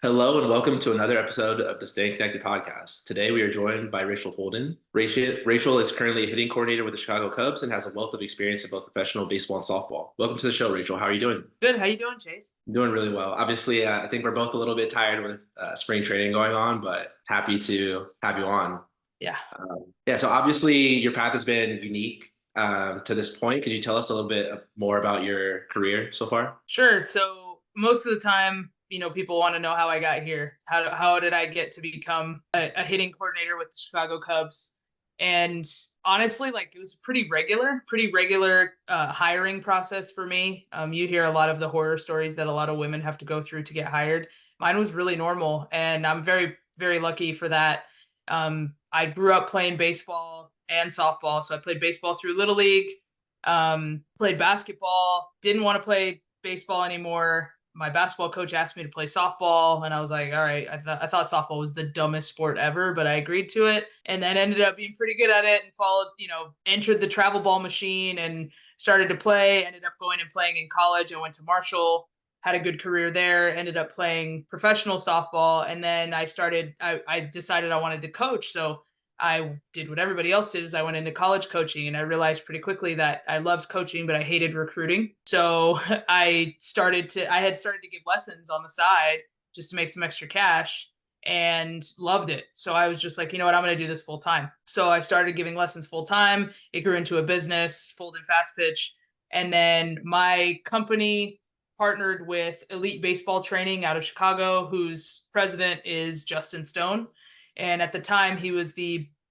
Hello and welcome to another episode of the Staying Connected podcast. Today we are joined by Rachel Folden. Rachel is currently a hitting coordinator with the Chicago Cubs and has a wealth of experience in both professional baseball and softball. Welcome to the show, Rachel. How are you doing? Good. How you doing, Chase? I'm doing really well. Obviously, I think we're both a little bit tired with spring training going on, but happy to have you on. Yeah, Yeah, so obviously your path has been unique to this point. Could you tell us a little bit more about your career so far? sure. So most of the time, people want to know how I got here. How did I get to become a hitting coordinator with the Chicago Cubs? And honestly, like it was pretty regular hiring process for me. You hear a lot of the horror stories that a lot of women have to go through to get hired. Mine was really normal, and I'm very, very lucky for that. I grew up playing baseball and softball, so I played baseball through Little League. Played basketball, didn't want to play baseball anymore. My basketball coach asked me to play softball, and I was like, all right, I thought softball was the dumbest sport ever, but I agreed to it, and then ended up being pretty good at it and followed, entered the travel ball machine and started to play. Ended up going and playing in college. I went to Marshall, had a good career there, ended up playing professional softball, and then I decided I wanted to coach. So I did what everybody else did is I went into college coaching, and I realized pretty quickly that I loved coaching, but I hated recruiting. So I had started to give lessons on the side just to make some extra cash and loved it. So I was just like, you know what, I'm going to do this full time. So I started giving lessons full time. It grew into a business, Folden Fast Pitch. And then my company partnered with Elite Baseball Training out of Chicago, whose president is Justin Stone. And at the time,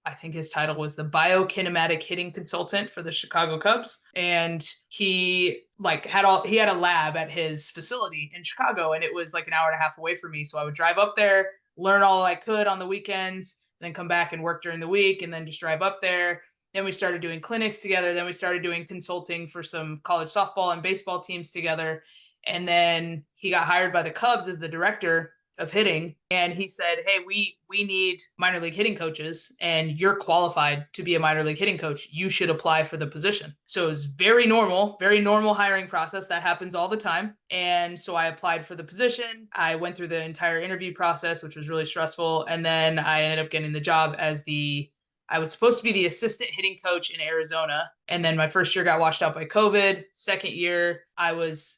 I think his title was the Bio Kinematic Hitting Consultant for the Chicago Cubs. And he had a lab at his facility in Chicago, and it was like an hour and a half away from me. So I would drive up there, learn all I could on the weekends, then come back and work during the week, and then just drive up there. Then we started doing clinics together. Then we started doing consulting for some college softball and baseball teams together. And then he got hired by the Cubs as the director of hitting, and he said, hey, we need minor league hitting coaches, and you're qualified to be a minor league hitting coach. You should apply for the position. So it's very normal hiring process that happens all the time. And so I applied for the position. I went through the entire interview process, which was really stressful, and then I ended up getting the job as the I was supposed to be the assistant hitting coach in Arizona. And then my first year got washed out by COVID. Second year, I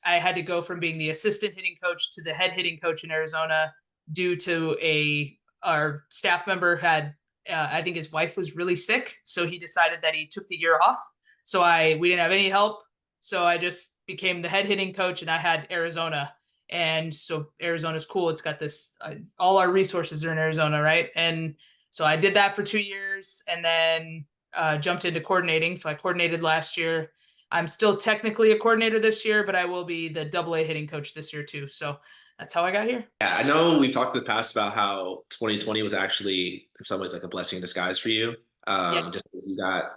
had to go from being the assistant hitting coach to the head hitting coach in Arizona due to our staff member had I think his wife was really sick. So he decided that he took the year off. So we didn't have any help. So I just became the head hitting coach, and I had Arizona. And so Arizona's cool. It's got this, all our resources are in Arizona, right? And so I did that for 2 years, and then jumped into coordinating. So I coordinated last year. I'm still technically a coordinator this year, but I will be the AA hitting coach this year too. So that's how I got here. Yeah, I know we've talked in the past about how 2020 was actually in some ways like a blessing in disguise for you, Yeah, just because you got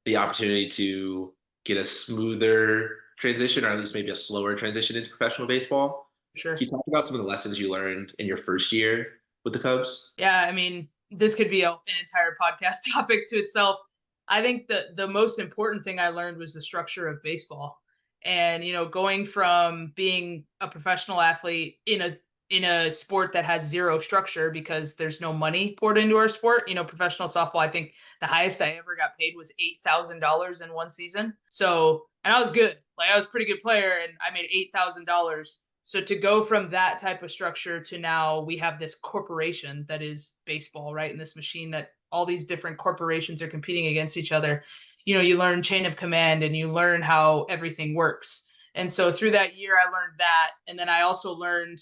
the opportunity to get a smoother transition, or at least maybe a slower transition into professional baseball. sure. Can you talk about some of the lessons you learned in your first year with the Cubs? Yeah, I mean, this could be an entire podcast topic to itself. I think the most important thing I learned was the structure of baseball. And going from being a professional athlete in a sport that has zero structure because there's no money poured into our sport. Professional softball, I think the highest I ever got paid was $8,000 in one season. So, and I was good. Like I was a pretty good player, and I made $8,000. So to go from that type of structure to now we have this corporation that is baseball, right? And this machine that all these different corporations are competing against each other. You learn chain of command, and you learn how everything works. And so through that year, I learned that. And then I also learned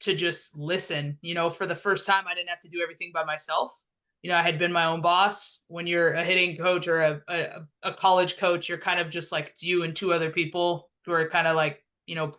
to just listen. For the first time, I didn't have to do everything by myself. I had been my own boss. When you're a hitting coach or a college coach, you're kind of just like, it's you and two other people who are kind of like,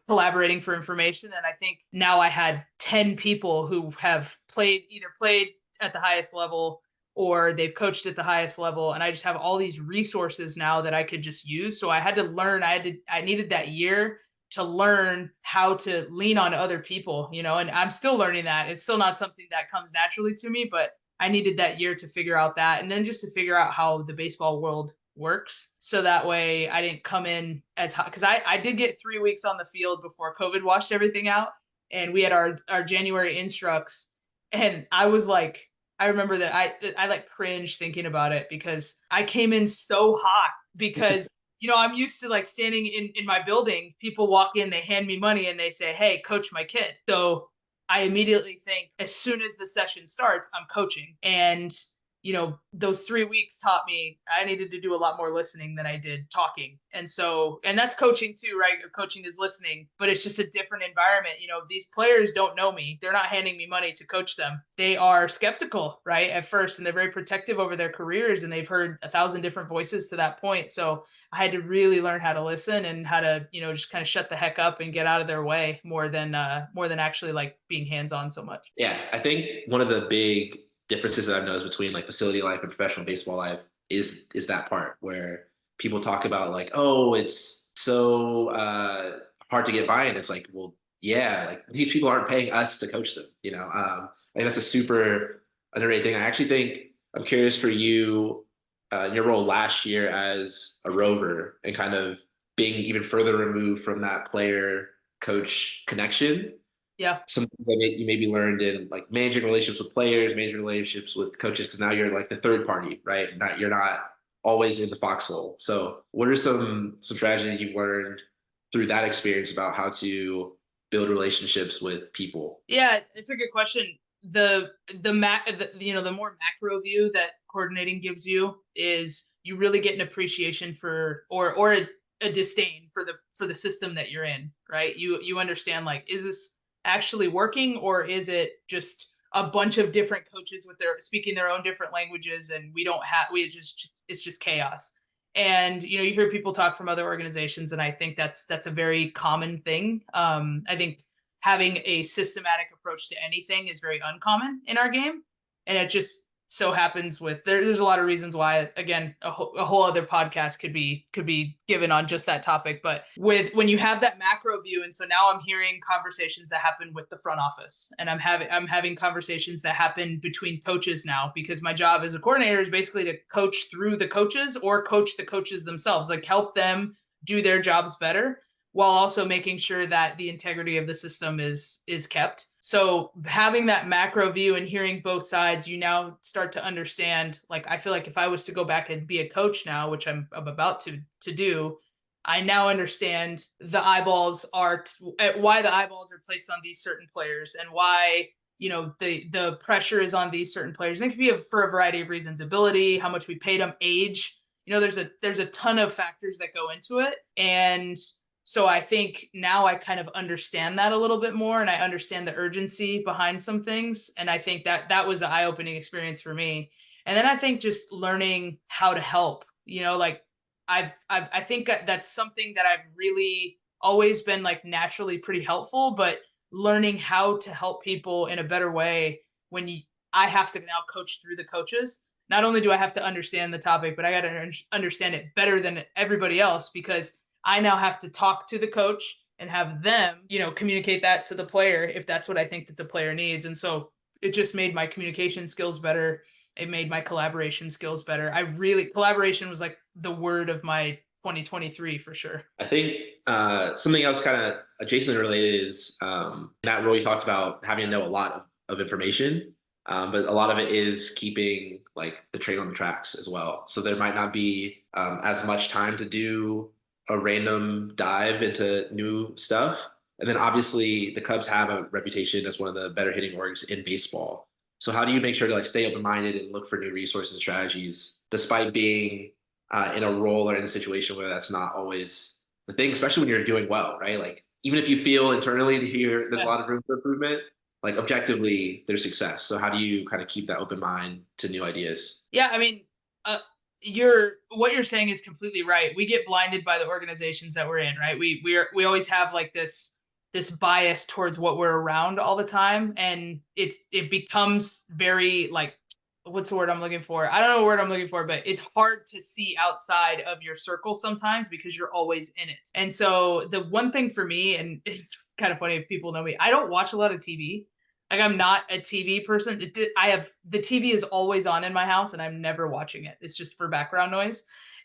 collaborating for information. And I think now I had 10 people who have either played at the highest level or they've coached at the highest level. And I just have all these resources now that I could just use. So I had to learn, I needed that year to learn how to lean on other people, and I'm still learning that. It's still not something that comes naturally to me, but I needed that year to figure out that. And then just to figure out how the baseball world works. So that way I didn't come in as hot, because I did get 3 weeks on the field before COVID washed everything out. and we had our January instructs, and I was like, I remember that I like cringe thinking about it because I came in so hot because I'm used to like standing in my building, people walk in, they hand me money and they say, "Hey, coach my kid." So I immediately think as soon as the session starts, I'm coaching. And those 3 weeks taught me I needed to do a lot more listening than I did talking. And that's coaching too, right? Coaching is listening, but it's just a different environment. These players don't know me. They're not handing me money to coach them. They are skeptical, right, at first, and they're very protective over their careers, and they've heard 1,000 different voices to that point. So I had to really learn how to listen and how to, just kind of shut the heck up and get out of their way more than actually like being hands-on so much. Yeah, I think one of the big differences that I've noticed between like facility life and professional baseball life is that part where people talk about like, oh, it's so hard to get buy-in. It's like, well, yeah, like these people aren't paying us to coach them. I think that's a super underrated thing. I actually think I'm curious for you in your role last year as a rover and kind of being even further removed from that player coach connection. Yeah. Some things that you maybe learned in like managing relationships with players, managing relationships with coaches, because now you're like the third party, right? You're not always in the foxhole. So what are some strategies that you've learned through that experience about how to build relationships with people? Yeah, it's a good question. The more macro view that coordinating gives you is you really get an appreciation for or a disdain for the system that you're in, right? You understand, like, is this actually working, or is it just a bunch of different coaches with their speaking their own different languages, and we just it's just chaos. And you hear people talk from other organizations, and I think that's a very common thing. I think having a systematic approach to anything is very uncommon in our game. And it just so happens there's a lot of reasons why. Again, a whole other podcast could be given on just that topic. But when you have that macro view, and so now I'm hearing conversations that happen with the front office, and I'm having conversations that happen between coaches now, because my job as a coordinator is basically to coach through the coaches or coach the coaches themselves, like help them do their jobs better, while also making sure that the integrity of the system is kept. So having that macro view and hearing both sides, you now start to understand, like, I feel like if I was to go back and be a coach now, which I'm about to do, I now understand why the eyeballs are placed on these certain players, and why the pressure is on these certain players. And it could be for a variety of reasons: ability, how much we paid them, age. There's a ton of factors that go into it. And so I think now I kind of understand that a little bit more, and I understand the urgency behind some things. And I think that was an eye-opening experience for me. And then I think just learning how to help, like I think that's something that I've really always been like naturally pretty helpful, but learning how to help people in a better way I have to now coach through the coaches. Not only do I have to understand the topic, but I got to understand it better than everybody else, because I now have to talk to the coach and have them, communicate that to the player if that's what I think that the player needs. And so it just made my communication skills better. It made my collaboration skills better. Collaboration was like the word of my 2023 for sure. I think something else kind of adjacently related is in that role you talked about having to know a lot of information, but a lot of it is keeping like the train on the tracks as well. So there might not be as much time to do a random dive into new stuff. And then obviously the Cubs have a reputation as one of the better hitting orgs in baseball. So how do you make sure to like stay open-minded and look for new resources and strategies despite being in a role or in a situation where that's not always the thing, especially when you're doing well, right? Like even if you feel internally that there's a lot of room for improvement, like objectively there's success. So how do you kind of keep that open mind to new ideas? Yeah, I mean, what you're saying is completely right. We get blinded by the organizations that we're in, right? We always have like this bias towards what we're around all the time, and it becomes very like, what's the word I'm looking for? I don't know what word I'm looking for, but it's hard to see outside of your circle sometimes because you're always in it. And so the one thing for me, and it's kind of funny if people know me, I don't watch a lot of TV. Like, I'm not a TV person. The TV is always on in my house, and I'm never watching it. It's just for background noise.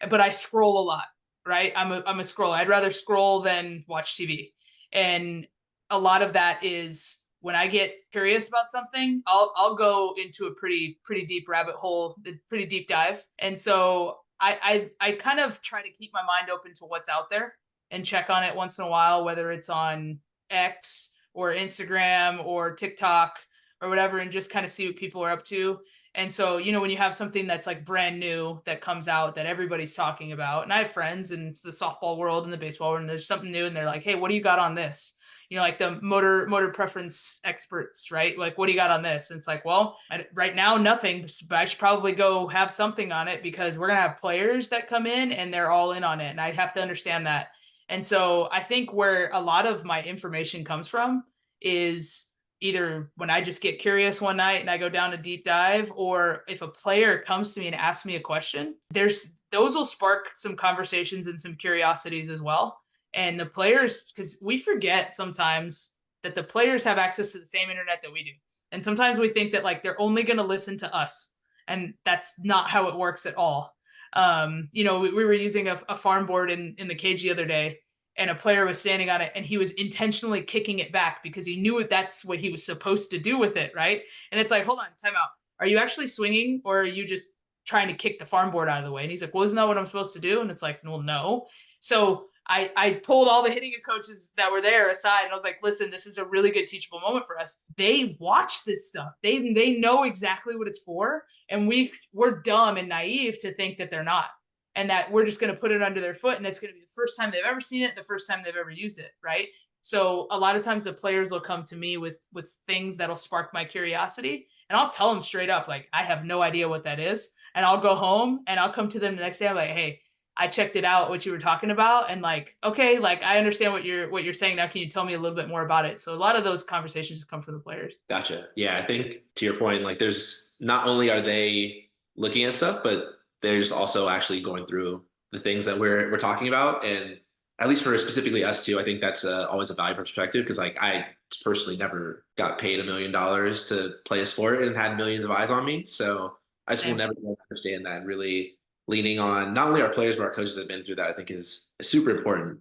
But I scroll a lot, right? I'm a scroller. I'd rather scroll than watch TV. And a lot of that is when I get curious about something, I'll go into a pretty deep rabbit hole, a pretty deep dive. And so I kind of try to keep my mind open to what's out there and check on it once in a while, whether it's on X or Instagram or TikTok or whatever, and just kind of see what people are up to. And so, when you have something that's like brand new that comes out that everybody's talking about, and I have friends in the softball world and the baseball world, and there's something new and they're like, hey, what do you got on this? Like the motor preference experts, right? Like, what do you got on this? And it's like, well, right now, nothing, but I should probably go have something on it because we're going to have players that come in and they're all in on it. And I have to understand that. And so I think where a lot of my information comes from is either when I just get curious one night and I go down a deep dive, or if a player comes to me and asks me a question, those will spark some conversations and some curiosities as well. And the players, because we forget sometimes that the players have access to the same internet that we do. And sometimes we think that like they're only going to listen to us. And that's not how it works at all. We were using a farm board in the cage the other day, and a player was standing on it and he was intentionally kicking it back because he knew that's what he was supposed to do with it, right? And it's like, hold on, time out. Are you actually swinging, or are you just trying to kick the farm board out of the way? And he's like, well, isn't that what I'm supposed to do? And it's like, well, no. So I pulled all the hitting coaches that were there aside, and I was like, listen, this is a really good teachable moment for us. They watch this stuff. They know exactly what it's for. And we're dumb and naive to think that they're not, and that we're just going to put it under their foot. And it's going to be the first time they've ever seen it, the first time they've ever used it. Right. So a lot of times the players will come to me with things that'll spark my curiosity, and I'll tell them straight up, like, I have no idea what that is. And I'll go home and I'll come to them the next day. I'm like, hey, I checked it out, what you were talking about. And like, okay, like I understand what you're saying now. Can you tell me a little bit more about it? So a lot of those conversations come from the players. Gotcha. Yeah, I think to your point, like there's not only are they looking at stuff, but there's also actually going through the things that we're talking about. And at least for specifically us two, I think that's always a valuable perspective, because like I personally never got paid $1 million to play a sport and had millions of eyes on me. So I just will never understand that. Really leaning on not only our players, but our coaches that have been through that, I think is super important.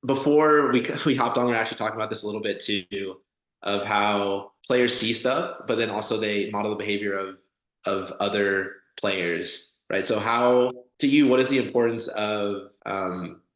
Before we hopped on, we were actually talking about this a little bit too, of how players see stuff, but then also they model the behavior of other players, right? So how, to you, what is the importance of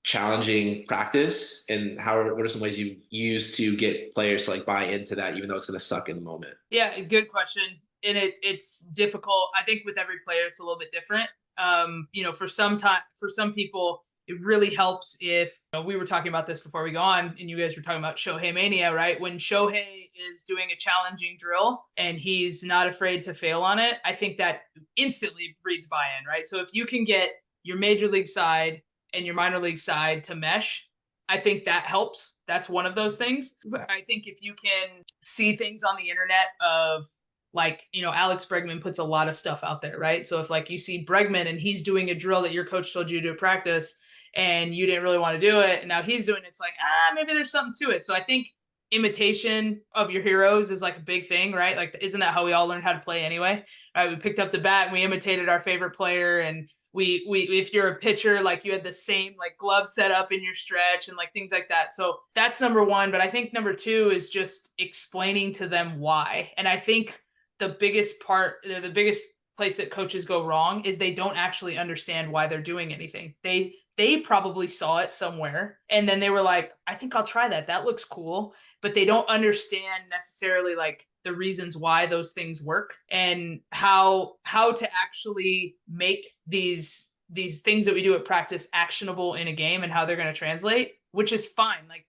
challenging practice, and what are some ways you use to get players to like buy into that, even though it's going to suck in the moment? Yeah, good question. And it's difficult. I think with every player, it's a little bit different. For some people, it really helps if, we were talking about this before we go on, and you guys were talking about Shohei Mania, right? When Shohei is doing a challenging drill and he's not afraid to fail on it, I think that instantly breeds buy-in, right? So if you can get your major league side and your minor league side to mesh, I think that helps. That's one of those things. But I think if you can see things on the internet of, like, Alex Bregman puts a lot of stuff out there, right? So if like you see Bregman and he's doing a drill that your coach told you to practice and you didn't really want to do it, and now he's doing it, it's like, maybe there's something to it. So I think imitation of your heroes is like a big thing, right? Like, isn't that how we all learned how to play anyway? Right? We picked up the bat and we imitated our favorite player, and we if you're a pitcher, like you had the same like glove set up in your stretch and like things like that. So that's number one. But I think number two is just explaining to them why. And I think the biggest place that coaches go wrong is they don't actually understand why they're doing anything. They probably saw it somewhere and then they were like, I think I'll try that. That looks cool. But they don't understand necessarily like the reasons why those things work and how to actually make these things that we do at practice actionable in a game and how they're going to translate, which is fine. Like,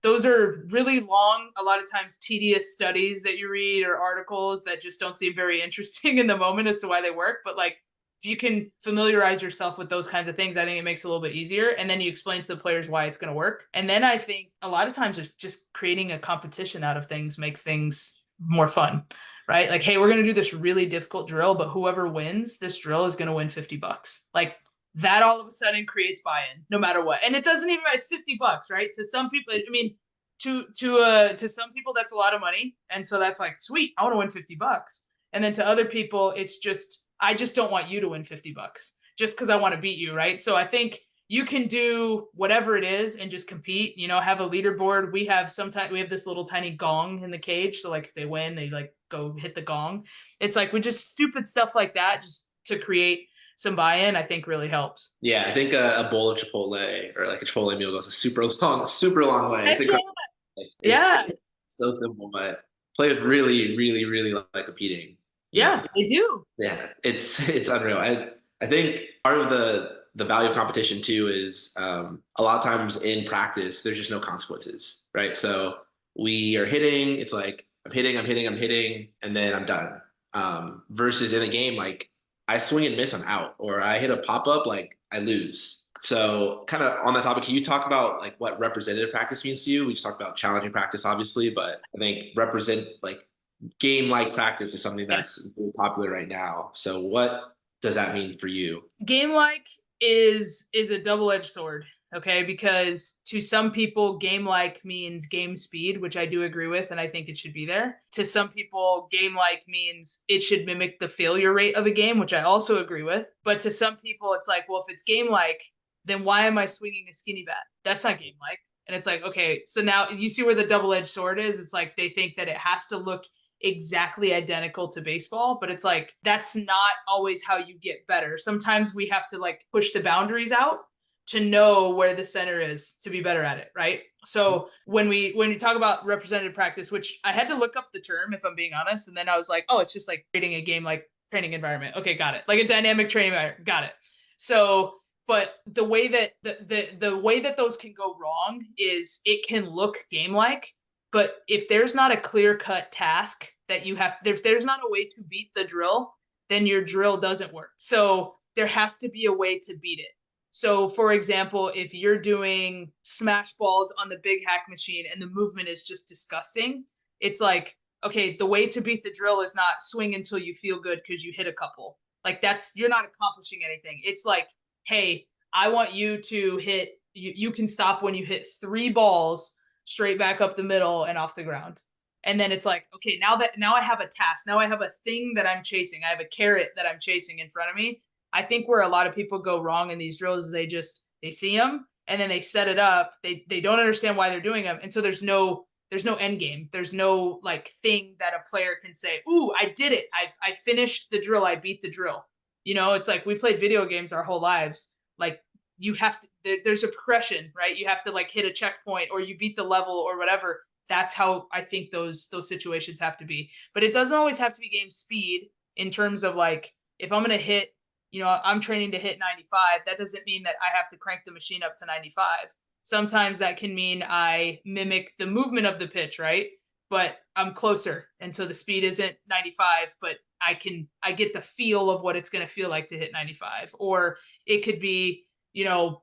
those are really long, a lot of times tedious studies that you read or articles that just don't seem very interesting in the moment as to why they work. But like, if you can familiarize yourself with those kinds of things, I think it makes it a little bit easier. And then you explain to the players why it's going to work. And then I think a lot of times just creating a competition out of things makes things more fun, right? Like, hey, we're going to do this really difficult drill, but whoever wins this drill is going to win $50. Like, that all of a sudden creates buy-in no matter what. And it doesn't even, it's $50, right? To some people, I mean, to some people, that's a lot of money. And so that's like, sweet, I want to win $50. And then to other people, it's just, I just don't want you to win $50 just because I want to beat you, right? So I think you can do whatever it is and just compete, have a leaderboard. We have this little tiny gong in the cage. So like if they win, they like go hit the gong. It's like we just stupid stuff like that just to create some buy-in, I think really helps. Yeah, I think a bowl of Chipotle or like a Chipotle meal goes a super long way. It's Heck incredible. Like, yeah. it's so simple, but players really, really, really like competing. You know, Yeah, they do. yeah, it's unreal. I think part of the value of competition too is a lot of times in practice there's just no consequences, right? So we are hitting, it's like I'm hitting, and then I'm done. Versus in a game, like I swing and miss, I'm out, or I hit a pop up, like I lose. So kind of on that topic, can you talk about like what representative practice means to you? We just talked about challenging practice, obviously, but I think represent like game like practice is something Yeah. that's really popular right now. So what does that mean for you? Game like is a double-edged sword, okay? Because to some people, game like means game speed, which I do agree with, and I think it should be there. To some people, game like means it should mimic the failure rate of a game, which I also agree with. But to some people, it's like, well, if it's game like, then why am I swinging a skinny bat? That's not game like. And it's like, okay, so now you see where the double-edged sword is. It's like they think that it has to look exactly identical to baseball, but it's like that's not always how you get better. Sometimes we have to like push the boundaries out to know where the center is to be better at it, right? So when we talk about representative practice, which I had to look up the term if I'm being honest, and then I was like, oh, it's just like creating a game like training environment. Okay, got it. Like a dynamic training environment. Got it. So but the way that the way that those can go wrong is it can look game like, but if there's not a clear cut task that you have, if there's not a way to beat the drill, then your drill doesn't work. So there has to be a way to beat it. So, for example, if you're doing smash balls on the big hack machine and the movement is just disgusting, it's like, okay, the way to beat the drill is not swing until you feel good because you hit a couple. Like you're not accomplishing anything. It's like, hey, I want you to hit, you can stop when you hit 3 balls straight back up the middle and off the ground. And then it's like, okay, now I have a task. Now I have a thing that I'm chasing. I have a carrot that I'm chasing in front of me. I think where a lot of people go wrong in these drills is they see them and then they set it up. They don't understand why they're doing them. And so there's no end game. There's no like thing that a player can say, ooh, I did it. I finished the drill. I beat the drill. It's like we played video games our whole lives. Like you have to, there's a progression, right? You have to like hit a checkpoint or you beat the level or whatever. That's how I think those situations have to be. But it doesn't always have to be game speed in terms of like, if I'm going to hit, I'm training to hit 95. That doesn't mean that I have to crank the machine up to 95. Sometimes that can mean I mimic the movement of the pitch, right? But I'm closer. And so the speed isn't 95, but I get the feel of what it's going to feel like to hit 95. Or it could be, a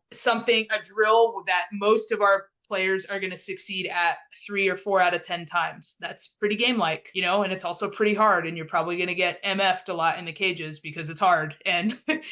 drill that most of our players are going to succeed at 3 or 4 out of 10 times. That's pretty game like, and it's also pretty hard. And you're probably going to get MF'd a lot in the cages because it's hard. And, but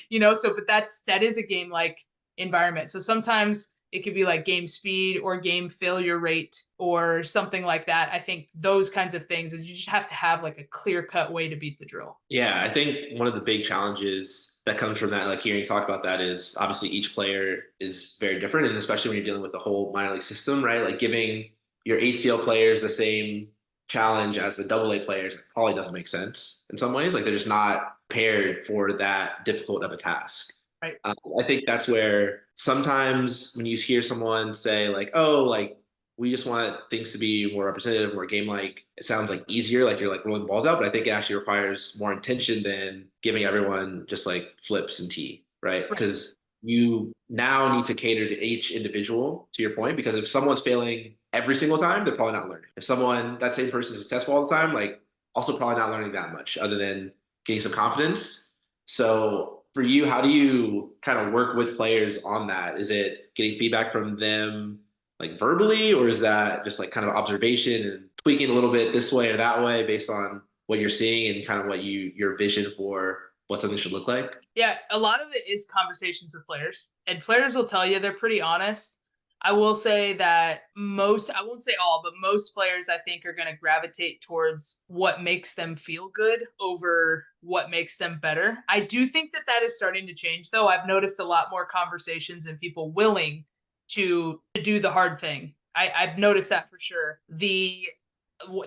that is a game like environment. So sometimes it could be like game speed or game failure rate or something like that. I think those kinds of things, you just have to have like a clear cut way to beat the drill. Yeah, I think one of the big challenges that comes from that, like hearing you talk about that, is obviously each player is very different. And especially when you're dealing with the whole minor league system, right? Like giving your ACL players the same challenge as the double A players probably doesn't make sense in some ways. Like they're just not prepared for that difficult of a task. Right. I think that's where sometimes when you hear someone say like, oh, like we just want things to be more representative, more game-like, it sounds like easier, like you're like rolling balls out, but I think it actually requires more intention than giving everyone just like flips and tee, right? Because you now need to cater to each individual, to your point, because if someone's failing every single time, they're probably not learning. If that same person is successful all the time, like also probably not learning that much other than getting some confidence. So for you, how do you kind of work with players on that? Is it getting feedback from them like verbally, or is that just like kind of observation and tweaking a little bit this way or that way based on what you're seeing and kind of what your vision for what something should look like? Yeah, a lot of it is conversations with players, and players will tell you they're pretty honest. I will say that most, I won't say all, but most players I think are going to gravitate towards what makes them feel good over what makes them better. I do think that that is starting to change, though. I've noticed a lot more conversations and people willing to do the hard thing. I've noticed that for sure.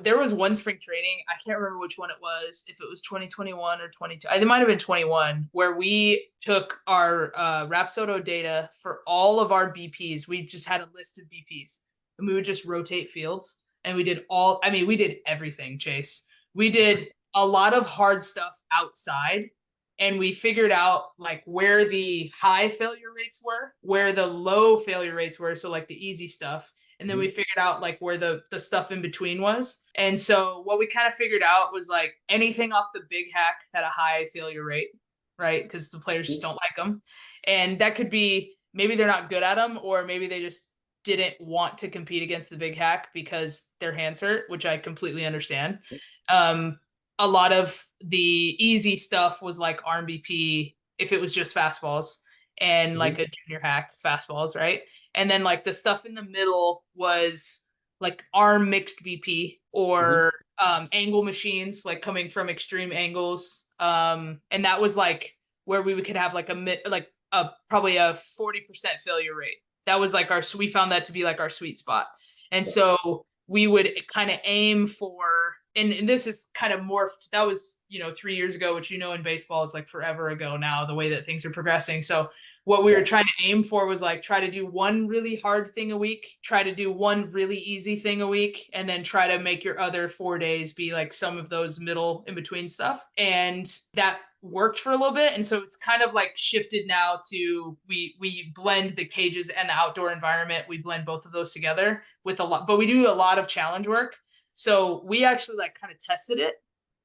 There was one spring training, I can't remember which one it was, if it was 2021 or 22, it might have been 21, where we took our Rapsodo data for all of our BPs. We just had a list of BPs and we would just rotate fields, and we did we did everything, Chase. We did a lot of hard stuff outside, and we figured out like where the high failure rates were, where the low failure rates were, so like the easy stuff, and then we figured out like where the stuff in between was. And so what we kind of figured out was like anything off the big hack had a high failure rate, right? Because the players just don't like them. And that could be maybe they're not good at them, or maybe they just didn't want to compete against the big hack because their hands hurt, which I completely understand. A lot of the easy stuff was like arm BP if it was just fastballs, and like a junior hack fastballs, right? And then like the stuff in the middle was like arm mixed BP or angle machines, like coming from extreme angles. And that was like where we could have like a probably a 40% failure rate. That was like we found that to be like our sweet spot. And so we would kind of aim for, and this is kind of morphed. That was, 3 years ago, which, in baseball is like forever ago now, the way that things are progressing. So what we were trying to aim for was like try to do one really hard thing a week, try to do one really easy thing a week, and then try to make your other 4 days be like some of those middle in between stuff. And that worked for a little bit. And so it's kind of like shifted now to we blend the cages and the outdoor environment. We blend both of those together with a lot, but we do a lot of challenge work. So we actually like kind of tested it.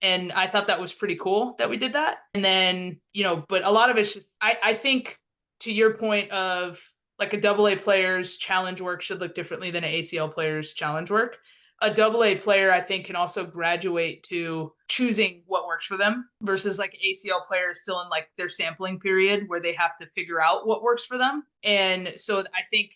And I thought that was pretty cool that we did that. And then, but a lot of it's just, I think, to your point of like a AA player's challenge work should look differently than an ACL player's challenge work. A AA player, I think, can also graduate to choosing what works for them versus like ACL players still in like their sampling period where they have to figure out what works for them. And so I think,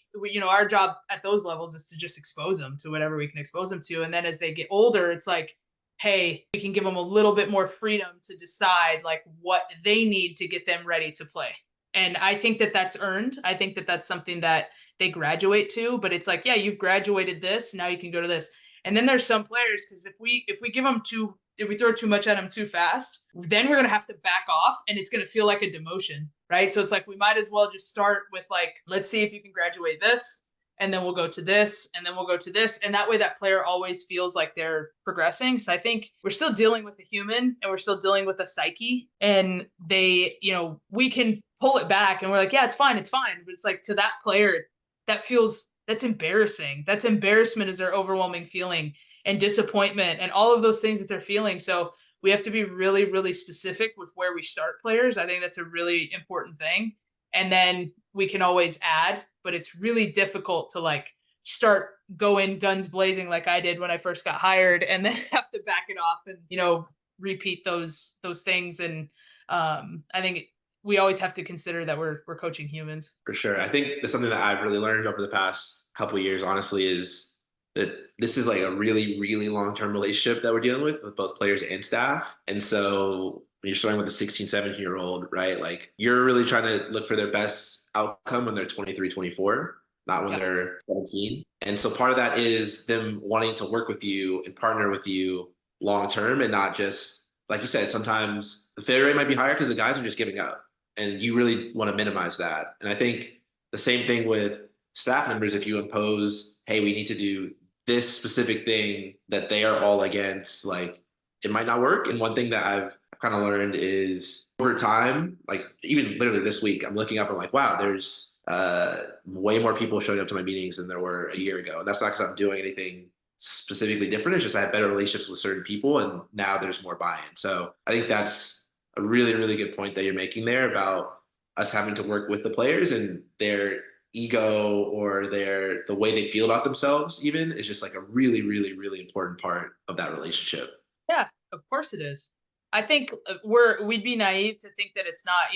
our job at those levels is to just expose them to whatever we can expose them to. And then as they get older, it's like, hey, we can give them a little bit more freedom to decide like what they need to get them ready to play. And I think that that's earned. I think that that's something that they graduate to, but it's like, yeah, you've graduated this, now you can go to this. And then there's some players, because if we give them if we throw too much at them too fast, then we're going to have to back off and it's going to feel like a demotion, right? So it's like, we might as well just start with like, let's see if you can graduate this, and then we'll go to this, and then we'll go to this. And that way that player always feels like they're progressing. So I think we're still dealing with a human and we're still dealing with a psyche, and we can pull it back and we're like, yeah, it's fine. But it's like, to that player, that's embarrassing. That's embarrassment is their overwhelming feeling, and disappointment and all of those things that they're feeling. So we have to be really, really specific with where we start players. I think that's a really important thing. And then we can always add, but it's really difficult to like start going guns blazing like I did when I first got hired, and then have to back it off and, repeat those things. And I think we always have to consider that we're coaching humans. For sure. I think that's something that I've really learned over the past couple of years, honestly, is that this is like a really, really long-term relationship that we're dealing with both players and staff. And so when you're starting with a 16, 17-year-old, right? Like, you're really trying to look for their best outcome when they're 23, 24, not when they're 17. And so part of that is them wanting to work with you and partner with you long-term, and not just, like you said, sometimes the failure rate might be higher because the guys are just giving up. And you really want to minimize that. And I think the same thing with staff members. If you impose, hey, we need to do this specific thing that they are all against, like, it might not work. And one thing that I've kind of learned is over time, like even literally this week, I'm looking up and like, wow, there's way more people showing up to my meetings than there were a year ago. And that's not because I'm doing anything specifically different. It's just I have better relationships with certain people, and now there's more buy-in. So I think that's a really, really good point that you're making there about us having to work with the players, and their ego or the way they feel about themselves even is just like a really, really, really important part of that relationship. Yeah, of course it is. I think we'd be naive to think that it's not.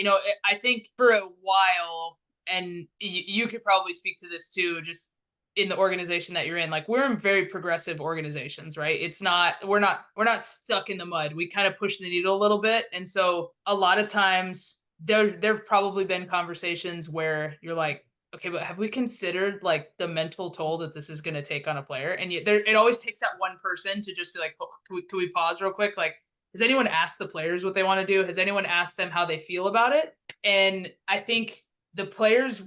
I think for a while and you could probably speak to this too, just in the organization that you're in. Like, we're in very progressive organizations, right? It's not, we're not stuck in the mud. We kind of push the needle a little bit. And so a lot of times there've probably been conversations where you're like, okay, but have we considered like the mental toll that this is going to take on a player? And it always takes that one person to just be like, oh, can we pause real quick? Like, has anyone asked the players what they want to do? Has anyone asked them how they feel about it? And I think the players,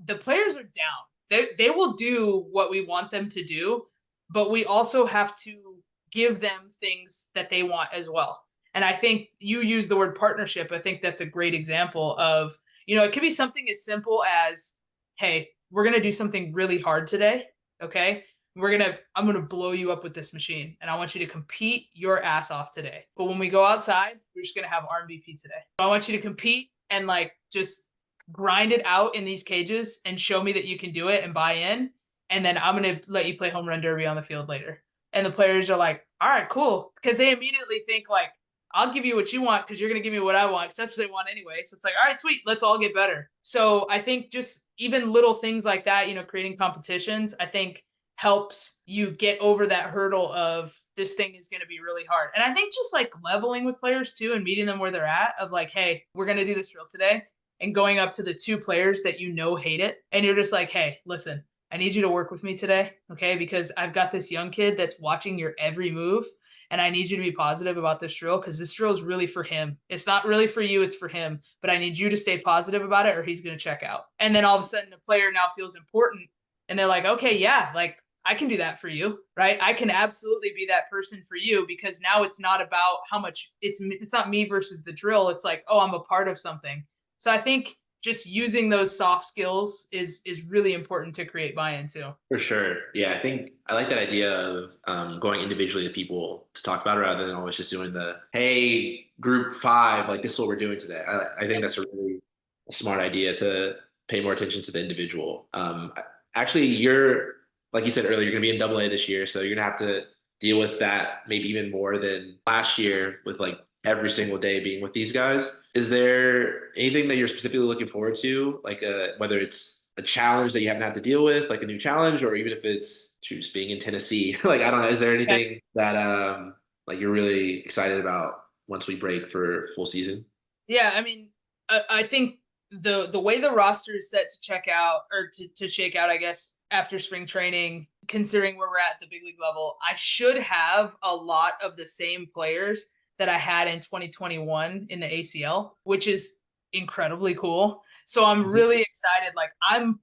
the players are down. They will do what we want them to do, but we also have to give them things that they want as well. And I think you use the word partnership. I think that's a great example of, it could be something as simple as, hey, we're going to do something really hard today. Okay. I'm going to blow you up with this machine and I want you to compete your ass off today. But when we go outside, we're just going to have RMVP today. I want you to compete and like just grind it out in these cages and show me that you can do it and buy in. And then I'm going to let you play home run derby on the field later. And the players are like, all right, cool. Because they immediately think like, I'll give you what you want because you're going to give me what I want because that's what they want anyway. So it's like, all right, sweet, let's all get better. So I think just even little things like that, creating competitions, I think helps you get over that hurdle of this thing is going to be really hard. And I think just like leveling with players too and meeting them where they're at of like, hey, we're going to do this drill today, and going up to the two players that hate it. And you're just like, hey, listen, I need you to work with me today. Okay. Because I've got this young kid that's watching your every move. And I need you to be positive about this drill because this drill is really for him. It's not really for you, it's for him. But I need you to stay positive about it or he's going to check out. And then all of a sudden the player now feels important and they're like, okay, yeah, like I can do that for you, right? I can absolutely be that person for you because now it's not about how much it's not me versus the drill. It's like, oh, I'm a part of something. So I think just using those soft skills is really important to create buy-in too. For sure. Yeah, I think I like that idea of going individually to people to talk about it rather than always just doing the, hey, group five, like this is what we're doing today. I think that's a really smart idea to pay more attention to the individual. Actually, like you said earlier, you're going to be in AA this year, so you're going to have to deal with that maybe even more than last year with like every single day being with these guys. Is there anything that you're specifically looking forward to, like whether it's a challenge that you haven't had to deal with, like a new challenge, or even if it's just being in Tennessee? Like, I don't know, is there anything that like you're really excited about once we break for full season? Yeah, I mean, I think the way the roster is set to check out or to shake out, I guess, after spring training, considering where we're at the big league level, I should have a lot of the same players that I had in 2021 in the ACL, which is incredibly cool. So I'm really excited. Like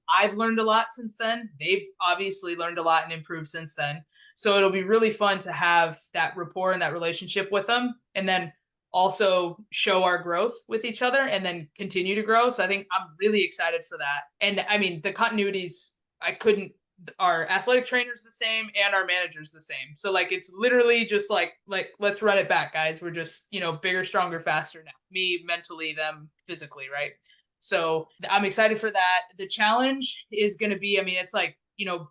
I've learned a lot since then. They've obviously learned a lot and improved since then. So it'll be really fun to have that rapport and that relationship with them. And then also show our growth with each other and then continue to grow. So I think I'm really excited for that. And I mean, the continuities, our athletic trainer's the same and our manager's the same. So like, it's literally just like, let's run it back, guys. We're just, bigger, stronger, faster now. Me mentally, them physically, right? So I'm excited for that. The challenge is going to be, I mean, it's like,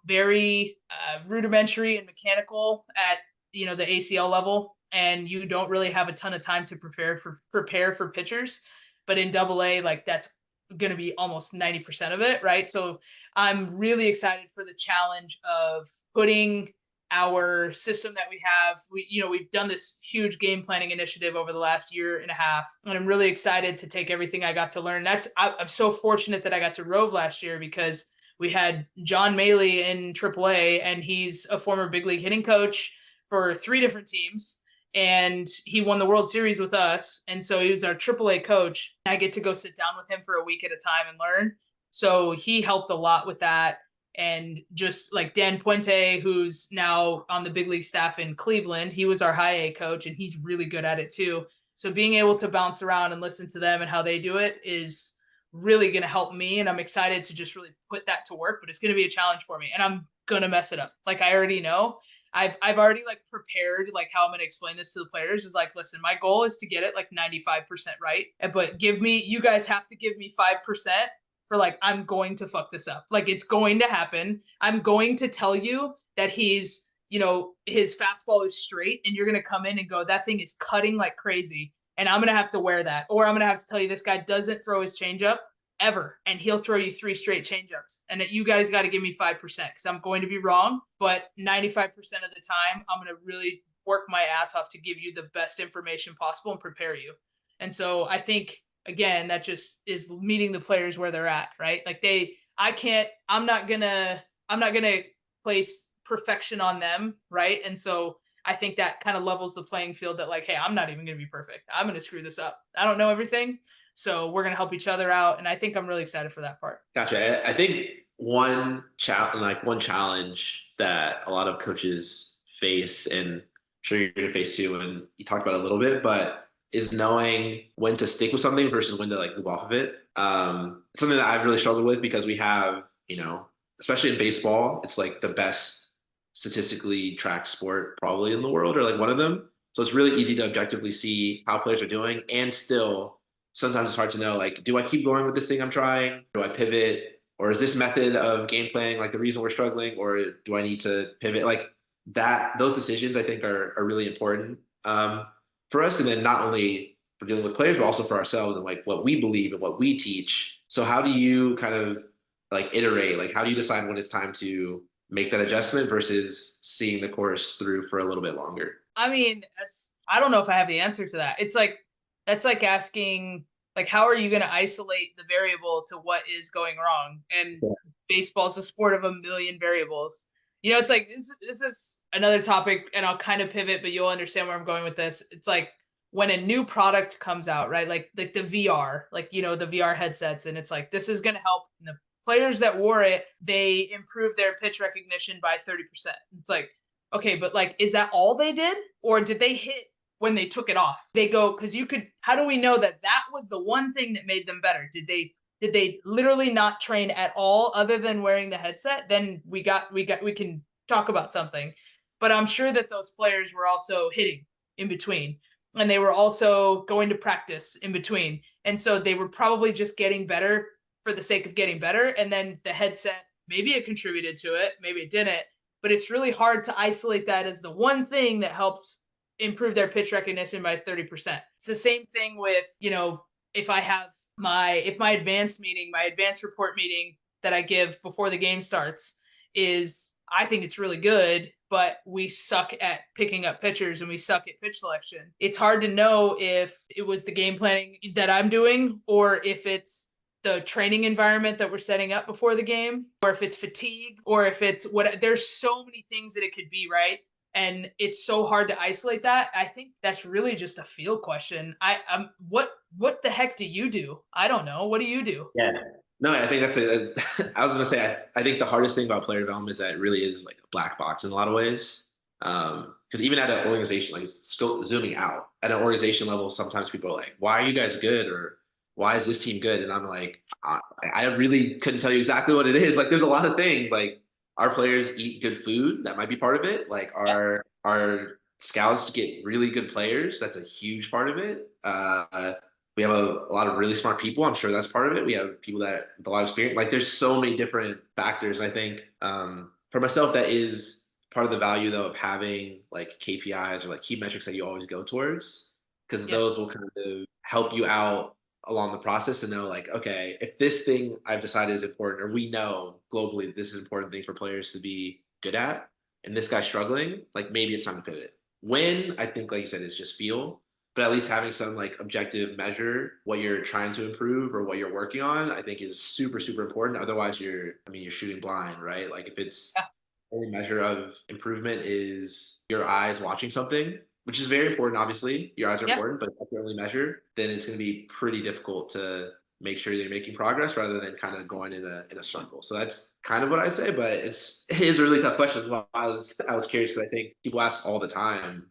very rudimentary and mechanical at, the ACL level. And you don't really have a ton of time to prepare for pitchers. But in AA, like that's going to be almost 90% of it, right? So I'm really excited for the challenge of putting our system that we have. We've done this huge game planning initiative over the last year and a half, and I'm really excited to take everything I got to learn. I'm so fortunate that I got to rove last year because we had John Maley in AAA, and he's a former big league hitting coach for 3 different teams. And he won the World Series with us. And so he was our AAA coach. I get to go sit down with him for a week at a time and learn. So he helped a lot with that. And just like Dan Puente, who's now on the big league staff in Cleveland, he was our high A coach and he's really good at it too. So being able to bounce around and listen to them and how they do it is really going to help me. And I'm excited to just really put that to work, but it's going to be a challenge for me and I'm going to mess it up. Like I already know. I've already like prepared like how I'm going to explain this to the players is like, listen, my goal is to get it like 95% right. But you guys have to give me 5% for like, I'm going to fuck this up. Like it's going to happen. I'm going to tell you that his fastball is straight and you're going to come in and go, that thing is cutting like crazy. And I'm going to have to wear that. Or I'm going to have to tell you this guy doesn't throw his changeup ever. And he'll throw you 3 straight changeups. And you guys got to give me 5% because I'm going to be wrong. But 95% of the time, I'm going to really work my ass off to give you the best information possible and prepare you. And so I think, again, that just is meeting the players where they're at, right? Like I'm not going to place perfection on them, right? And so I think that kind of levels the playing field that like, hey, I'm not even going to be perfect. I'm going to screw this up. I don't know everything. So we're going to help each other out. And I think I'm really excited for that part. Gotcha. I think one challenge that a lot of coaches face, and I'm sure you're going to face too, and you talked about it a little bit, but is knowing when to stick with something versus when to like move off of it. Something that I've really struggled with because we have, especially in baseball, it's like the best statistically tracked sport probably in the world, or like one of them. So it's really easy to objectively see how players are doing, and still sometimes it's hard to know, like, do I keep going with this thing I'm trying? Do I pivot? Or is this method of game planning like the reason we're struggling? Or do I need to pivot? Like those decisions I think are really important for us. And then not only for dealing with players, but also for ourselves and like what we believe and what we teach. So how do you kind of like iterate? Like how do you decide when it's time to make that adjustment versus seeing the course through for a little bit longer? I mean, I don't know if I have the answer to that. That's like asking, like, how are you going to isolate the variable to what is going wrong? And baseball is a sport of a million variables. It's like, this is another topic, and I'll kind of pivot, but you'll understand where I'm going with this. It's like when a new product comes out, right? Like the VR, like, the VR headsets, and it's like, this is going to help. And the players that wore it, they improved their pitch recognition by 30%. It's like, okay, but like, is that all they did? Or did they hit when they took it off? They go, because how do we know that was the one thing that made them better? Did they literally not train at all other than wearing the headset? Then we can talk about something. But I'm sure that those players were also hitting in between, and they were also going to practice in between. And so they were probably just getting better for the sake of getting better. And then the headset, maybe it contributed to it, maybe it didn't, but it's really hard to isolate that as the one thing that helped improve their pitch recognition by 30%. It's the same thing with, if I have my advanced report meeting that I give before the game starts is, I think it's really good, but we suck at picking up pitchers and we suck at pitch selection. It's hard to know if it was the game planning that I'm doing, or if it's the training environment that we're setting up before the game, or if it's fatigue, or if it's there's so many things that it could be, right? And it's so hard to isolate that. I think that's really just a feel question. What the heck do you do? I don't know. What do you do? Yeah. No, I think I was going to say, I think the hardest thing about player development is that it really is like a black box in a lot of ways. Because even at an organization, like zooming out at an organization level, sometimes people are like, why are you guys good? Or why is this team good? And I'm like, I really couldn't tell you exactly what it is. Like, there's a lot of things. Like, our players eat good food. That might be part of it. Like, our scouts get really good players. That's a huge part of it. We have a lot of really smart people. I'm sure that's part of it. We have people that with a lot of experience. Like, there's so many different factors. I think for myself, that is part of the value, though, of having like KPIs or like key metrics that you always go towards, because those will kind of help you out along the process to know, like, okay, if this thing I've decided is important, or we know globally that this is an important thing for players to be good at, and this guy's struggling, like maybe it's time to pivot. When I think, like you said, it's just feel, but at least having some like objective measure what you're trying to improve or what you're working on, I think is super, super important. Otherwise you're shooting blind, right? Like if it's only measure of improvement is your eyes watching something, which is very important, obviously. Your eyes are important, but if that's the only measure, then it's going to be pretty difficult to make sure you're making progress rather than kind of going in a circle. So that's kind of what I say, but it is a really tough question. I was curious because I think people ask all the time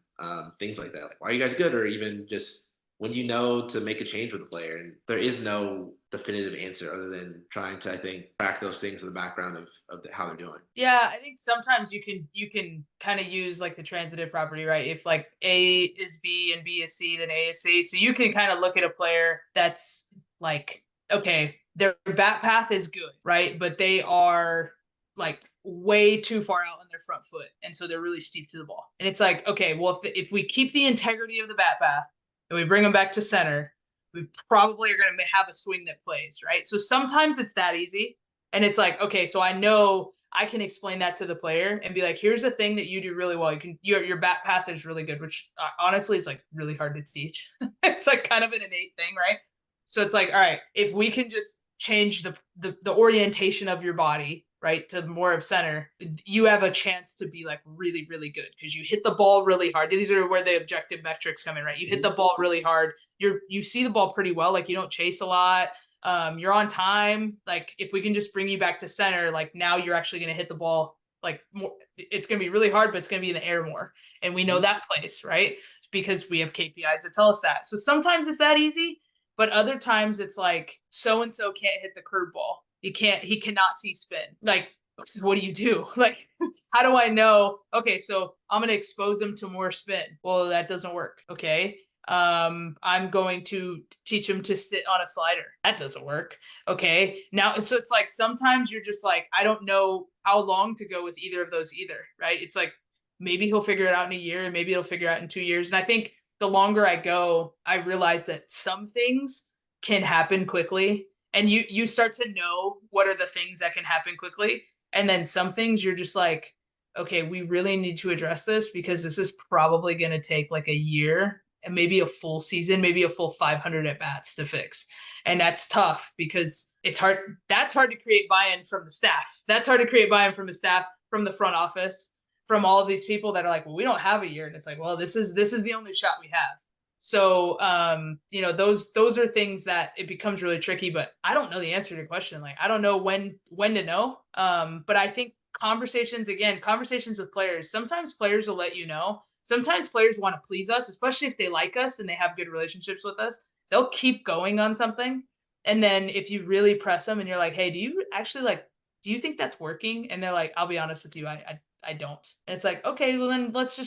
things like that, like, why are you guys good? Or even just, when do you know to make a change with a player? And there is no definitive answer other than trying to, I think, track those things in the background of how they're doing. Yeah, I think sometimes you can kind of use like the transitive property, right? If like A is B and B is C, then A is C. So you can kind of look at a player that's like, okay, their bat path is good, right? But they are like way too far out on their front foot. And so they're really steep to the ball. And it's like, okay, well, if we keep the integrity of the bat path and we bring them back to center, we probably are going to have a swing that plays, right? So sometimes it's that easy. And it's like, okay, so I know I can explain that to the player and be like, here's a thing that you do really well. Your bat path is really good, which honestly is like really hard to teach. It's like kind of an innate thing, right? So it's like, all right, if we can just change the orientation of your body, right, to more of center, you have a chance to be like really, really good because you hit the ball really hard. These are where the objective metrics come in, right? You hit the ball really hard. You see the ball pretty well, like you don't chase a lot. You're on time. Like if we can just bring you back to center, like now you're actually going to hit the ball like more. It's going to be really hard, but it's going to be in the air more. And we know that place, right? Because we have KPIs that tell us that. So sometimes it's that easy, but other times it's like so-and-so can't hit the curveball. He cannot see spin. Like, what do you do? Like, how do I know? Okay, so I'm going to expose him to more spin. Well, that doesn't work. Okay. I'm going to teach him to sit on a slider. That doesn't work. Okay. Now, so it's like sometimes you're just like, I don't know how long to go with either of those either, right? It's like maybe he'll figure it out in a year and maybe he'll figure it out in 2 years. And I think the longer I go, I realize that some things can happen quickly. And you start to know what are the things that can happen quickly. And then some things you're just like, okay, we really need to address this because this is probably going to take like a year and maybe a full season, maybe a full 500 at bats to fix. And that's tough because it's hard. That's hard to create buy-in from the staff. That's hard to create buy-in from the staff, from the front office, from all of these people that are like, well, we don't have a year. And it's like, well, this is the only shot we have. So, those are things that it becomes really tricky, but I don't know the answer to your question. Like, I don't know when to know. But I think conversations with players, sometimes players will let you know. Sometimes players want to please us, especially if they like us and they have good relationships with us. They'll keep going on something. And then if you really press them and you're like, hey, do you think that's working? And they're like, I'll be honest with you. I don't. And it's like, okay, well then let's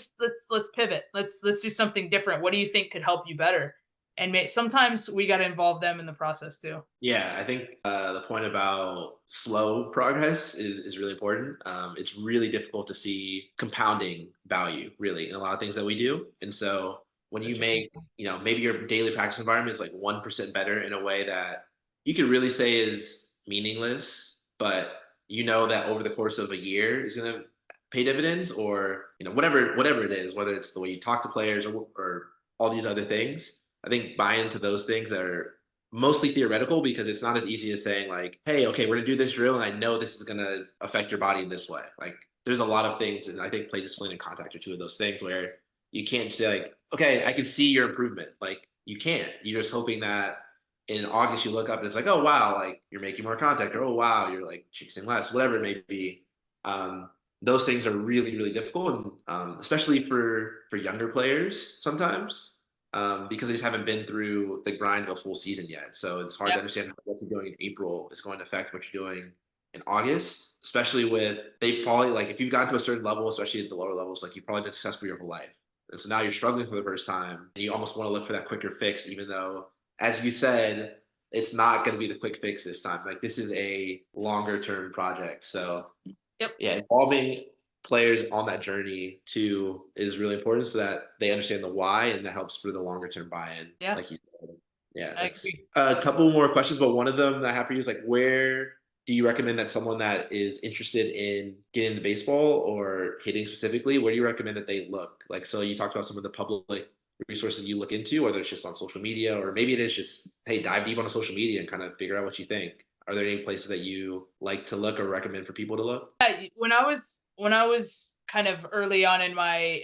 pivot. Let's do something different. What do you think could help you better? And sometimes we got to involve them in the process too. Yeah, I think the point about slow progress is really important. It's really difficult to see compounding value really in a lot of things that we do. And so when you make, maybe your daily practice environment is like 1% better in a way that you could really say is meaningless, but you know that over the course of a year is going to pay dividends, or whatever it is, whether it's the way you talk to players or all these other things. I think buy into those things that are mostly theoretical because it's not as easy as saying like, hey, okay, we're gonna do this drill and I know this is gonna affect your body in this way. Like there's a lot of things, and I think play discipline and contact are two of those things where you can't say like, okay, I can see your improvement. Like you can't. You're just hoping that in August you look up and it's like, oh wow, like you're making more contact, or oh wow, you're like chasing less, whatever it may be. Those things are really, really difficult, and especially for younger players sometimes, because they just haven't been through the grind of a full season yet. So it's hard to understand how what you're doing in April is going to affect what you're doing in August, especially with they probably like if you've gotten to a certain level, especially at the lower levels, like you've probably been successful your whole life. And so now you're struggling for the first time, and you almost want to look for that quicker fix, even though, as you said, it's not going to be the quick fix this time. Like this is a longer term project. So Yep. yeah, involving players on that journey too is really important so that they understand the why, and that helps for the longer term buy-in. Yeah. Like you said. Yeah. I agree. A couple more questions, but one of them that I have for you is like, where do you recommend that someone that is interested in getting into baseball or hitting specifically, where do you recommend that they look? Like, so you talked about some of the public resources you look into, whether it's just on social media, or maybe it is just, hey, dive deep on social media and kind of figure out what you think. Are there any places that you like to look or recommend for people to look? Yeah, when I was kind of early on in my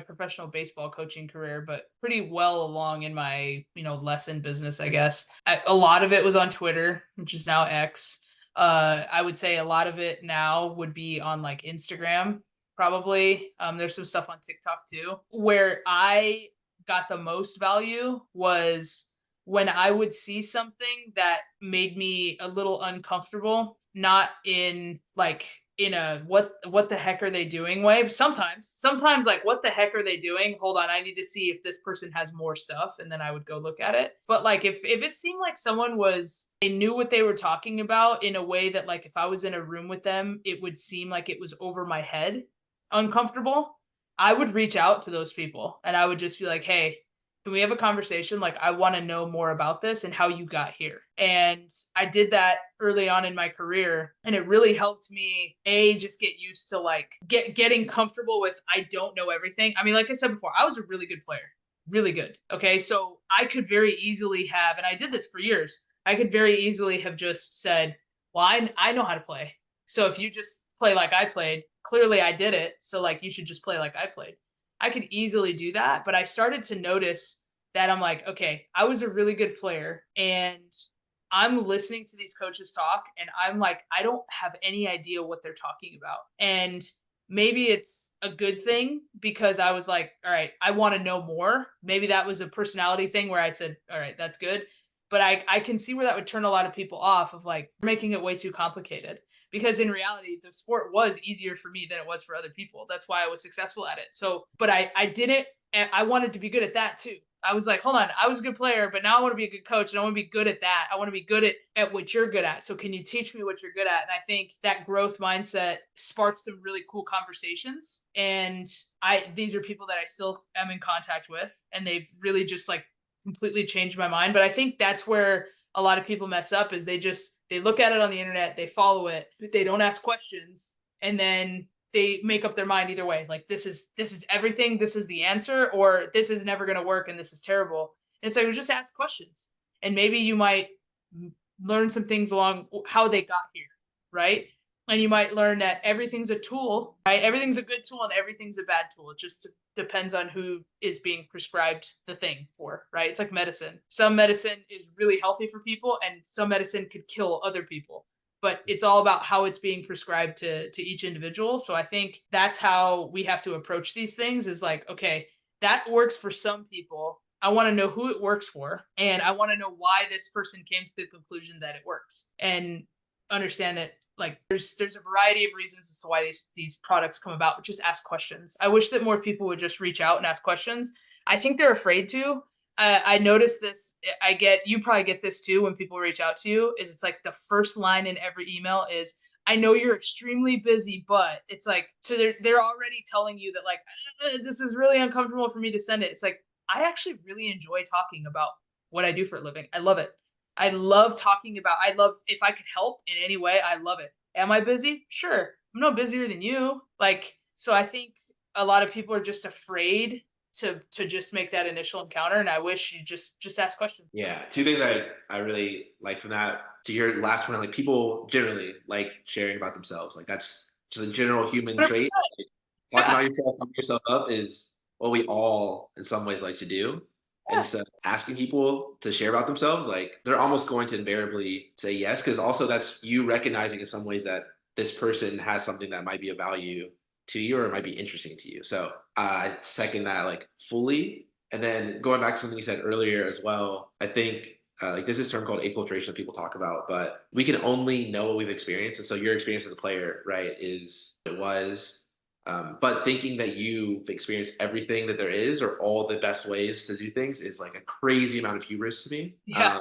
professional baseball coaching career, but pretty well along in my lesson business, I guess. A lot of it was on Twitter, which is now X. I would say a lot of it now would be on like Instagram, probably. There's some stuff on TikTok too. Where I got the most value was when I would see something that made me a little uncomfortable, not in like in a what the heck are they doing way. But sometimes like what the heck are they doing? Hold on, I need to see if this person has more stuff, and then I would go look at it. But like if it seemed like they knew what they were talking about in a way that like if I was in a room with them, it would seem like it was over my head, uncomfortable, I would reach out to those people and I would just be like, hey, can we have a conversation? Like, I want to know more about this and how you got here. And I did that early on in my career. And it really helped me, just get used to like getting comfortable with, I don't know everything. I mean, like I said before, I was a really good player, really good. Okay. So I could very easily have, and I did this for years, I could very easily have just said, well, I know how to play. So if you just play like I played, clearly I did it. So like, you should just play like I played. I could easily do that, but I started to notice that I'm like, okay, I was a really good player and I'm listening to these coaches talk and I'm like, I don't have any idea what they're talking about. And maybe it's a good thing because I was like, all right, I want to know more. Maybe that was a personality thing where I said, all right, that's good. But I can see where that would turn a lot of people off of like making it way too complicated. Because in reality, the sport was easier for me than it was for other people. That's why I was successful at it. So, but I didn't, and I wanted to be good at that too. I was like, hold on, I was a good player, but now I want to be a good coach and I want to be good at that. I want to be good at what you're good at. So can you teach me what you're good at? And I think that growth mindset sparked some really cool conversations. And these are people that I still am in contact with, and they've really just like completely changed my mind. But I think that's where a lot of people mess up is they look at it on the internet, they follow it, they don't ask questions, and then they make up their mind either way. Like this is everything, this is the answer, or this is never going to work and this is terrible. And it's like, just ask questions, and maybe you might learn some things along how they got here, right? And you might learn that everything's a tool, right? Everything's a good tool and everything's a bad tool. It just depends on who is being prescribed the thing for, right? It's like medicine. Some medicine is really healthy for people and some medicine could kill other people. But it's all about how it's being prescribed to each individual. So I think that's how we have to approach these things is like, okay, that works for some people. I want to know who it works for, and I want to know why this person came to the conclusion that it works, and understand that like there's a variety of reasons as to why these products come about, but just ask questions. I wish that more people would just reach out and ask questions. I think they're afraid to. I noticed this. You probably get this too when people reach out to you. Is it's like the first line in every email is, "I know you're extremely busy," but it's like, so they're already telling you that like, this is really uncomfortable for me to send it. It's like, I actually really enjoy talking about what I do for a living. I love it. I love talking about, I love, if I could help in any way, I love it. Am I busy? Sure. I'm no busier than you. Like, so I think a lot of people are just afraid to just make that initial encounter. And I wish you just ask questions. Yeah, two things I really like from that. To your last point, like people generally like sharing about themselves. Like that's just a general human 100%. trait. Like, talking Yeah. about yourself, pumping yourself up is what we all in some ways like to do. And Yeah. so asking people to share about themselves, like they're almost going to invariably say yes, because also that's you recognizing in some ways that this person has something that might be of value to you or might be interesting to you. So I second that like fully. And then going back to something you said earlier as well, I think like there's this term called acculturation that people talk about, but we can only know what we've experienced. And so your experience as a player, right, is it was. But thinking that you've experienced everything that there is or all the best ways to do things is like a crazy amount of hubris to me. Yeah.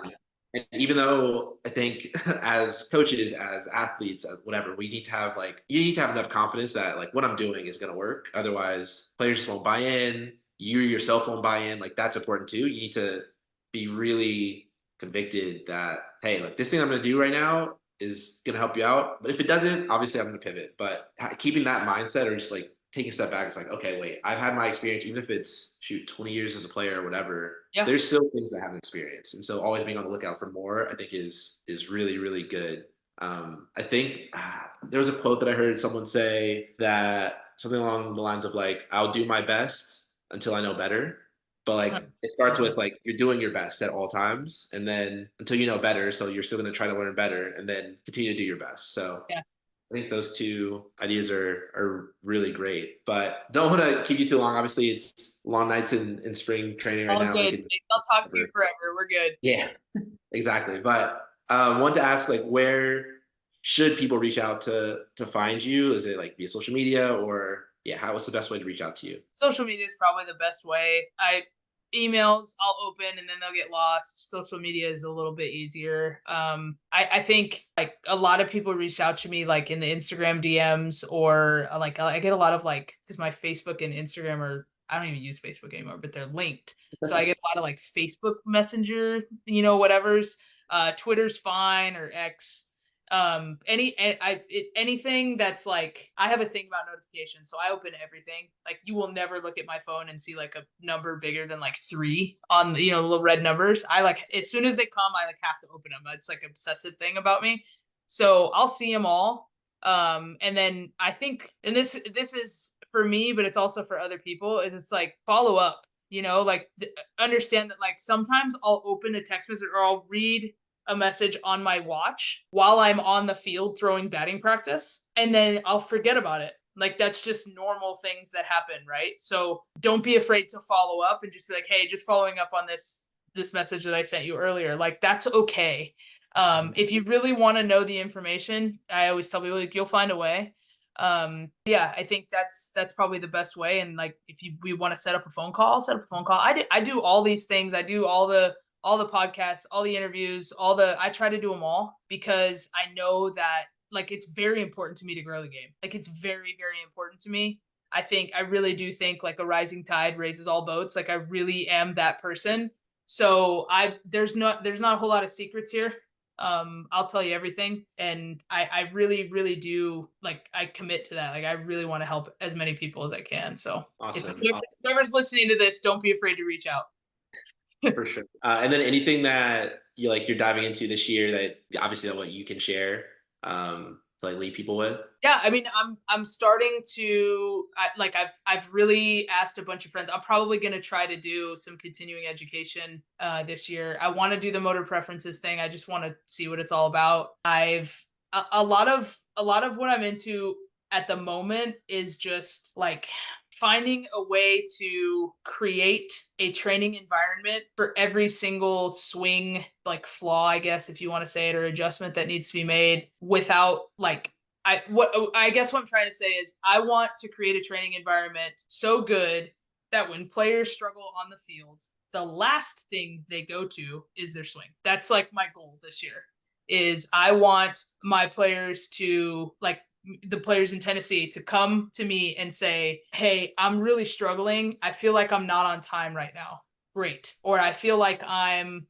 And even though I think as coaches, as athletes, as whatever, we need to have like, you need to have enough confidence that like what I'm doing is going to work. Otherwise, players just won't buy in. You yourself won't buy in. Like that's important too. You need to be really convicted that, hey, like this thing I'm going to do right now is going to help you out. But if it doesn't, obviously I'm going to pivot. But keeping that mindset or just like taking a step back, it's like, okay, wait, I've had my experience, even if it's shoot 20 years as a player or whatever, Yeah. there's still things I haven't experienced. And so always being on the lookout for more, I think is really, really good. I think there was a quote that I heard someone say that something along the lines of like, I'll do my best until I know better. But like it starts with like you're doing your best at all times, and then until you know better, so you're still going to try to learn better, and then continue to do your best. So Yeah. I think those two ideas are really great. But don't want to keep you too long. Obviously, it's long nights in spring training right All now. We good. can I'll talk to you forever. We're good. yeah, exactly. But want to ask like where should people reach out to find you? Is it like via social media or yeah, what's the best way to reach out to you? Social media is probably the best way. Emails I'll open and then they'll get lost. Social media is a little bit easier. I think like a lot of people reach out to me like in the Instagram DMs or like I get a lot of like because my Facebook and Instagram are I don't even use Facebook anymore, but they're linked. So I get a lot of like Facebook Messenger, whatever's. Twitter's fine, or X. Anything that's like, I have a thing about notifications, so I open everything. Like, you will never look at my phone and see like a number bigger than like 3 on the little red numbers. I like, as soon as they come, I like have to open them. It's like an obsessive thing about me. So I'll see them all. And then I think, and this is for me, but it's also for other people, is it's like follow up. Like, understand that like sometimes I'll open a text message or I'll read a message on my watch while I'm on the field throwing batting practice, and then I'll forget about it. Like, that's just normal things that happen, right? So don't be afraid to follow up and just be like, hey, just following up on this message that I sent you earlier. Like, that's okay. If you really want to know the information, I always tell people, like, you'll find a way. Yeah, I think that's probably the best way. And like, if we want to set up a phone call, set up a phone call. I do all these things. I do all the podcasts, all the interviews, I try to do them all, because I know that like it's very important to me to grow the game. Like, it's very, very important to me. I really do think like a rising tide raises all boats. Like, I really am that person. So there's not a whole lot of secrets here. I'll tell you everything. And I really, really do, like, I commit to that. Like, I really want to help as many people as I can. So Awesome. if whoever's listening to this, don't be afraid to reach out. For sure. And then anything that you're diving into this year that obviously that what you can share, to like leave people with. Yeah, I mean, I'm starting to I've really asked a bunch of friends. I'm probably going to try to do some continuing education this year. I want to do the motor preferences thing. I just want to see what it's all about. A lot of what I'm into at the moment is just like finding a way to create a training environment for every single swing, like flaw, I guess, if you want to say it, or adjustment that needs to be made, without like, I guess what I'm trying to say is I want to create a training environment so good that when players struggle on the field, the last thing they go to is their swing. That's like my goal this year. Is I want my players to, like, the players in Tennessee, to come to me and say, hey, I'm really struggling. I feel like I'm not on time right now. Great. Or I feel like I'm,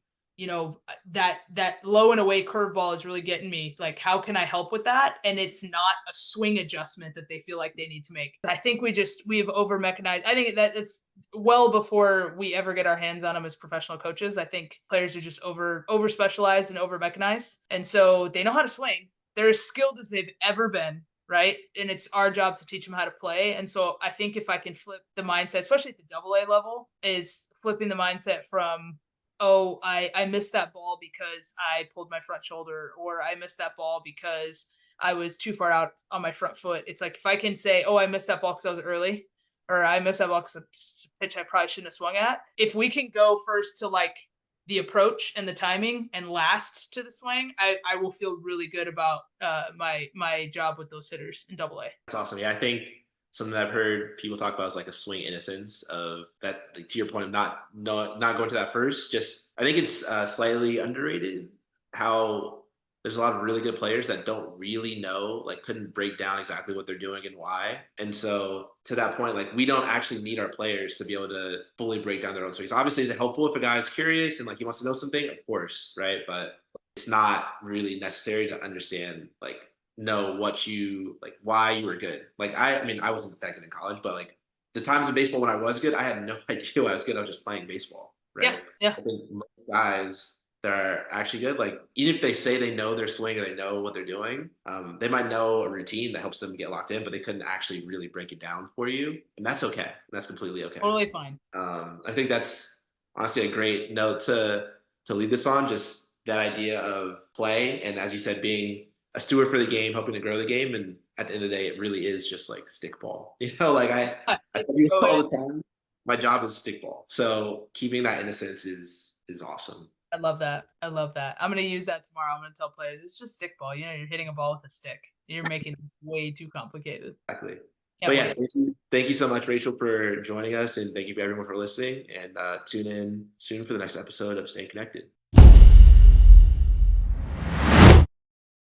that low and away curveball is really getting me. Like, how can I help with that? And it's not a swing adjustment that they feel like they need to make. I think we've over mechanized. I think that it's well before we ever get our hands on them as professional coaches. I think players are just over specialized and over mechanized. And so they know how to swing. They're as skilled as they've ever been, right? And it's our job to teach them how to play. And so I think if I can flip the mindset, especially at the AA level, is flipping the mindset from, oh, I missed that ball because I pulled my front shoulder, or I missed that ball because I was too far out on my front foot. It's like, if I can say, oh, I missed that ball because I was early, or I missed that ball because it's a pitch I probably shouldn't have swung at. If we can go first to like the approach and the timing, and last to the swing, I will feel really good about my job with those hitters in AA. That's awesome. Yeah, I think something that I've heard people talk about is like a swing innocence of that, like, to your point of not going to that first. Just, I think it's slightly underrated how there's a lot of really good players that don't really know, like, couldn't break down exactly what they're doing and why. And so to that point, like, we don't actually need our players to be able to fully break down their own swings. Obviously, it's helpful if a guy's curious and like he wants to know something, of course, right? But it's not really necessary to understand, like, know what you like, why you were good. Like, I mean, I wasn't that good in college, but like the times in baseball when I was good, I had no idea why I was good. I was just playing baseball, right? Yeah. I think most guys that are actually good, like, even if they say they know their swing or they know what they're doing, they might know a routine that helps them get locked in, but they couldn't actually really break it down for you. And that's okay. That's completely okay. Totally fine. I think that's honestly a great note to lead this on, just that idea of play. And as you said, being a steward for the game, hoping to grow the game. And at the end of the day, it really is just like stickball. Like I tell you all the time, my job is stickball. So keeping that innocence is awesome. I love that. I'm going to use that tomorrow. I'm going to tell players, it's just stickball. You're hitting a ball with a stick. You're making it way too complicated. Exactly. But yeah, thank you so much, Rachel, for joining us. And thank you for everyone for listening. And tune in soon for the next episode of Staying Connected.